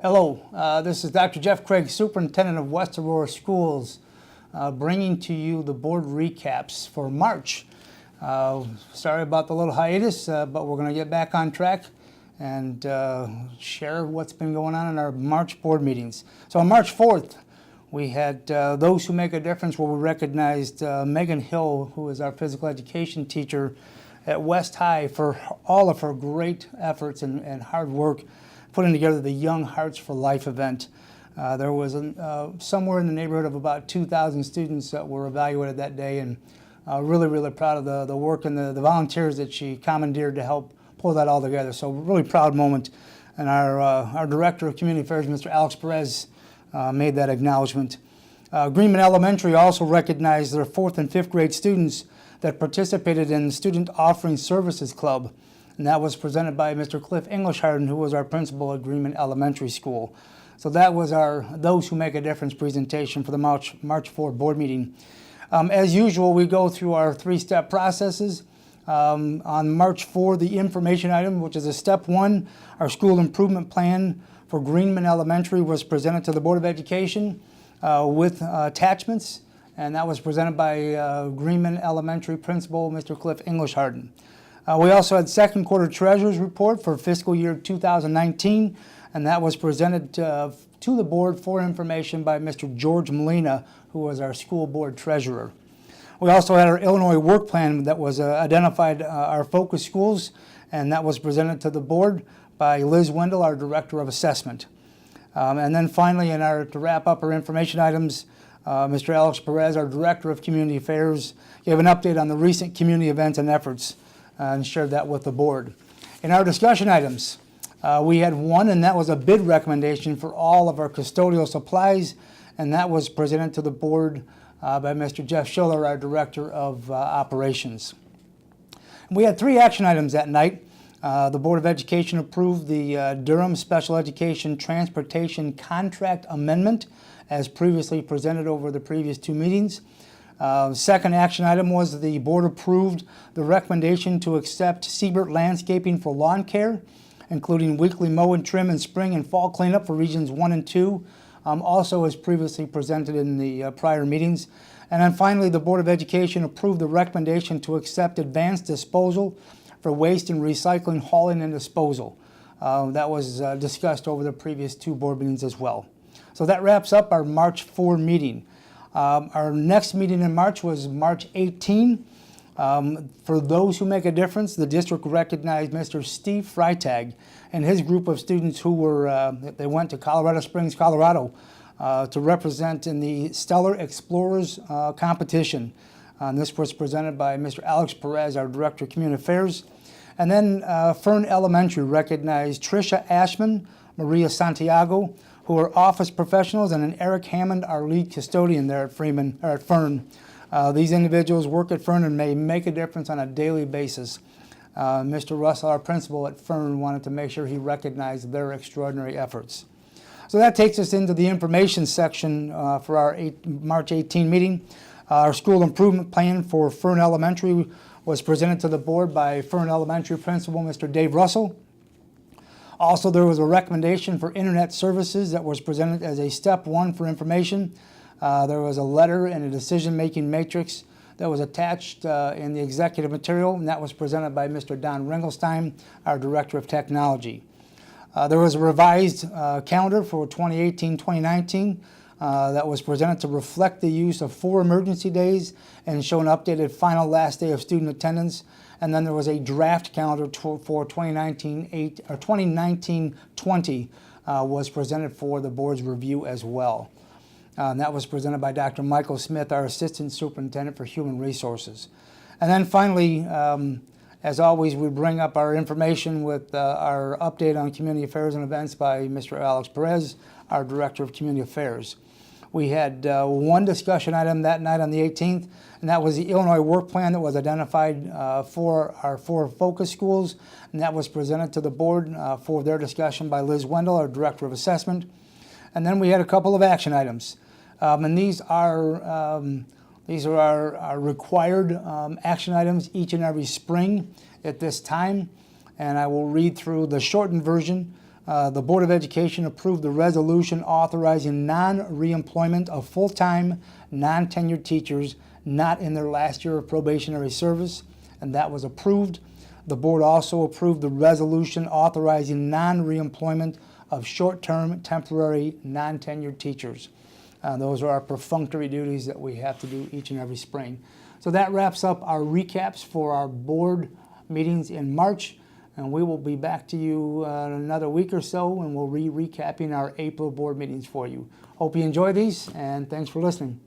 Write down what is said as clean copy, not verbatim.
Hello, this is Dr. Jeff Craig, Superintendent of West Aurora Schools, bringing to you the board recaps for March. Sorry about the little hiatus, but we're going to get back on track and share what's been going on in our March board meetings. So on March 4th, we had Those Who Make a Difference, where we recognized Megan Hill, who is our physical education teacher at West High, for all of her great efforts and hard work putting together the Young Hearts for Life event. There was somewhere in the neighborhood of about 2,000 students that were evaluated that day, and really proud of the work and the volunteers that she commandeered to help pull that all together. So really proud moment. And our Director of Community Affairs, Mr. Alex Perez, made that acknowledgement. Greenman Elementary also recognized their 4th and 5th grade students that participated in the Student Offering Services Club. And that was presented by Mr. Cliff Englishharden, who was our principal at Greenman Elementary School. So that was our Those Who Make a Difference presentation for the March 4 board meeting. As usual, we go through our 3-step processes. On March 4, the information item, which is a step 1, our school improvement plan for Greenman Elementary, was presented to the Board of Education with attachments, and that was presented by Greenman Elementary Principal, Mr. Cliff Englishharden. We also had second quarter treasurer's report for fiscal year 2019, and that was presented to the board for information by Mr. George Molina, who was our school board treasurer. We also had our Illinois work plan that was identified our focus schools, and that was presented to the board by Liz Wendell, our director of assessment. And then finally, to wrap up our information items, Mr. Alex Perez, our director of community affairs, gave an update on the recent community events and efforts and shared that with the board. In our discussion items, we had one, and that was a bid recommendation for all of our custodial supplies, and that was presented to the board by Mr. Jeff Schiller, our Director of Operations. We had 3 action items that night. The Board of Education approved the Durham Special Education Transportation Contract Amendment as previously presented over the previous 2 meetings. Second action item was the board approved the recommendation to accept Siebert Landscaping for lawn care, including weekly mow and trim and spring and fall cleanup for regions 1 and 2, also as previously presented in the prior meetings. And then finally, the Board of Education approved the recommendation to accept advanced disposal for waste and recycling, hauling, and disposal. That was discussed over the previous 2 board meetings as well. So that wraps up our March 4 meeting. Our next meeting in March was March 18. For Those Who Make a Difference, the district recognized Mr. Steve Freitag and his group of students who they went to Colorado Springs, Colorado to represent in the Stellar Explorers competition. This was presented by Mr. Alex Perez, our Director of Community Affairs. And then Fern Elementary recognized Tricia Ashman, Maria Santiago, who are office professionals, and Eric Hammond, our lead custodian there at Fern. These individuals work at Fern and may make a difference on a daily basis. Mr. Russell, our principal at Fern, wanted to make sure he recognized their extraordinary efforts. So that takes us into the information section for our March 18 meeting. Our school improvement plan for Fern Elementary was presented to the board by Fern Elementary Principal, Mr. Dave Russell. Also, there was a recommendation for internet services that was presented as a step 1 for information. There was a letter and a decision-making matrix that was attached in the executive material, and that was presented by Mr. Don Ringelstein, our Director of Technology. There was a revised calendar for 2018-2019 that was presented to reflect the use of 4 emergency days and show an updated final last day of student attendance. And then there was a draft calendar for 2019-20 was presented for the board's review as well. And that was presented by Dr. Michael Smith, our Assistant Superintendent for Human Resources. And then finally, as always, we bring up our information with our update on community affairs and events by Mr. Alex Perez, our Director of Community Affairs. We had 1 discussion item that night on the 18th, and that was the Illinois work plan that was identified for our 4 focus schools, and that was presented to the board for their discussion by Liz Wendell, our Director of Assessment. And then we had a couple of action items, and these are our required action items each and every spring at this time, and I will read through the shortened version. The Board of Education approved the resolution authorizing non-reemployment of full-time, non-tenured teachers not in their last year of probationary service, and that was approved. The board also approved the resolution authorizing non-reemployment of short-term, temporary, non-tenured teachers. Those are our perfunctory duties that we have to do each and every spring. So that wraps up our recaps for our board meetings in March, and we will be back to you in another week or so, and we'll be recapping our April board meetings for you. Hope you enjoy these, and thanks for listening.